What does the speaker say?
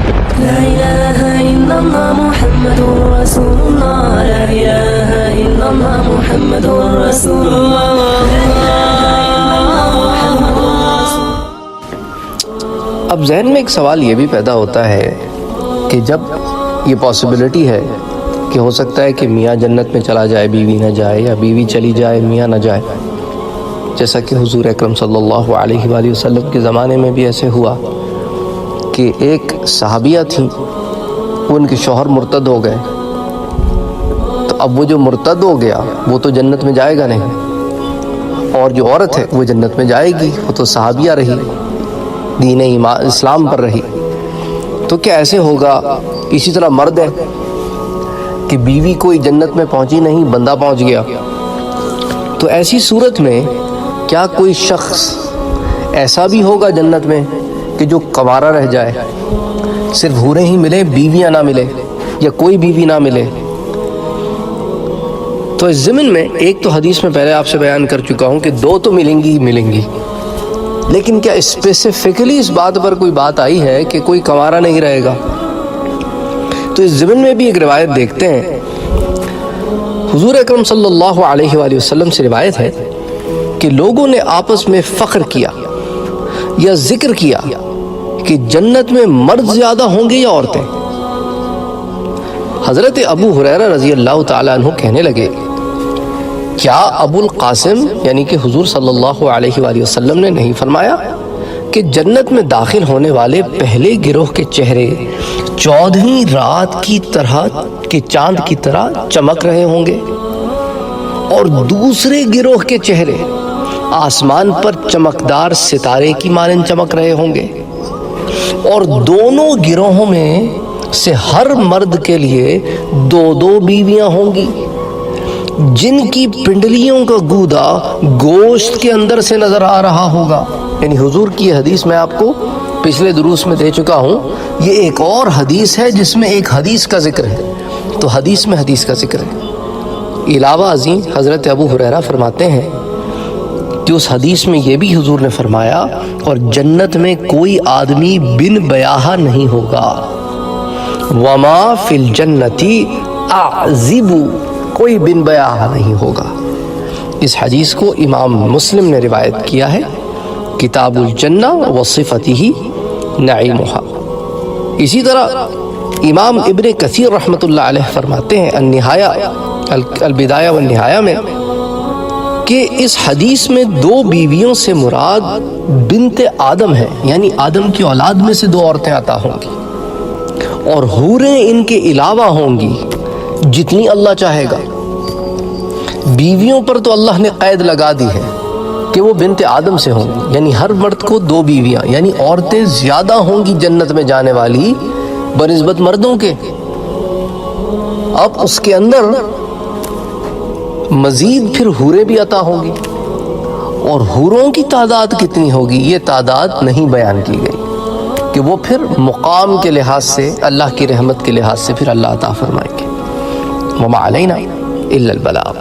لا إله إلا الله محمد رسول الله لا إله إلا الله محمد رسول الله اب ذہن میں ایک سوال یہ بھی پیدا ہوتا ہے کہ جب یہ پاسبلٹی ہے کہ ہو سکتا ہے کہ میاں جنت میں چلا جائے بیوی نہ جائے، یا بیوی چلی جائے میاں نہ جائے، جیسا کہ حضور اکرم صلی اللہ علیہ وآلہ وسلم کے زمانے میں بھی ایسے ہوا کہ ایک صحابیہ تھیں، ان کے شوہر مرتد ہو گئے، تو اب وہ جو مرتد ہو گیا وہ تو جنت میں جائے گا نہیں، اور جو عورت ہے وہ جنت میں جائے گی، وہ تو صحابیہ رہی، دین اسلام پر رہی۔ تو کیا ایسے ہوگا اسی طرح مرد ہے کہ بیوی کوئی جنت میں پہنچی نہیں، بندہ پہنچ گیا، تو ایسی صورت میں کیا کوئی شخص ایسا بھی ہوگا جنت میں کہ جو کنوارا رہ جائے، صرف حوریں ہی ملے، بیویاں نہ ملے، یا کوئی بیوی نہ ملے؟ تو اس ضمن میں ایک تو حدیث میں پہلے آپ سے بیان کر چکا ہوں کہ دو تو ملیں گی ہی ملیں گی، لیکن کیا اسپیسیفکلی اس بات پر کوئی بات آئی ہے کہ کوئی کنوارا نہیں رہے گا؟ تو اس ضمن میں بھی ایک روایت دیکھتے ہیں، حضور اکرم صلی اللہ علیہ وآلہ وسلم سے روایت ہے کہ لوگوں نے آپس میں فخر کیا یا ذکر کیا کہ جنت میں مرد زیادہ ہوں گے یا عورتیں؟ حضرت ابو ہریرہ رضی اللہ تعالیٰ عنہ کہنے لگے، کیا ابو القاسم یعنی کہ حضور صلی اللہ علیہ وآلہ وسلم نے نہیں فرمایا کہ جنت میں داخل ہونے والے پہلے گروہ کے چہرے 14ویں رات کی طرح کے چاند کی طرح چمک رہے ہوں گے، اور دوسرے گروہ کے چہرے آسمان پر چمکدار ستارے کی مانند چمک رہے ہوں گے، اور دونوں گروہوں میں سے ہر مرد کے لیے 2 بیویاں ہوں گی جن کی پنڈلیوں کا گودا گوشت کے اندر سے نظر آ رہا ہوگا۔ یعنی حضور کی حدیث میں آپ کو پچھلے دروس میں دے چکا ہوں، یہ ایک اور حدیث ہے جس میں ایک حدیث کا ذکر ہے، تو حدیث میں حدیث کا ذکر ہے۔ علاوہ ازیں حضرت ابو ہریرہ فرماتے ہیں کہ اس حدیث میں یہ بھی حضور نے فرمایا، اور جنت میں کوئی آدمی بن بیاہا نہیں ہوگا، وما فی الجنت اعزب، کوئی بن بیاہا نہیں ہوگا۔ اس حدیث کو امام مسلم نے روایت کیا ہے، کتاب الجنہ وصفتہ نعیمہا۔ اسی طرح امام ابن کثیر رحمۃ اللہ علیہ فرماتے ہیں البدایہ والنہایہ میں کہ اس حدیث میں 2 بیویوں سے مراد بنت آدم ہے، یعنی آدم کی اولاد میں سے 2 عورتیں عطا ہوں گی، اور حوریں ان کے علاوہ ہوں گی جتنی اللہ چاہے گا۔ بیویوں پر تو اللہ نے قید لگا دی ہے کہ وہ بنت آدم سے ہوں گی، یعنی ہر مرد کو 2 بیویاں، یعنی عورتیں زیادہ ہوں گی جنت میں جانے والی بنسبت مردوں کے۔ اب اس کے اندر مزید پھر حوریں بھی عطا ہوں گی، اور حوروں کی تعداد کتنی ہوگی یہ تعداد نہیں بیان کی گئی، کہ وہ پھر مقام کے لحاظ سے، اللہ کی رحمت کے لحاظ سے پھر اللہ عطا فرمائیں گے۔ وما علینا الا البلاغ۔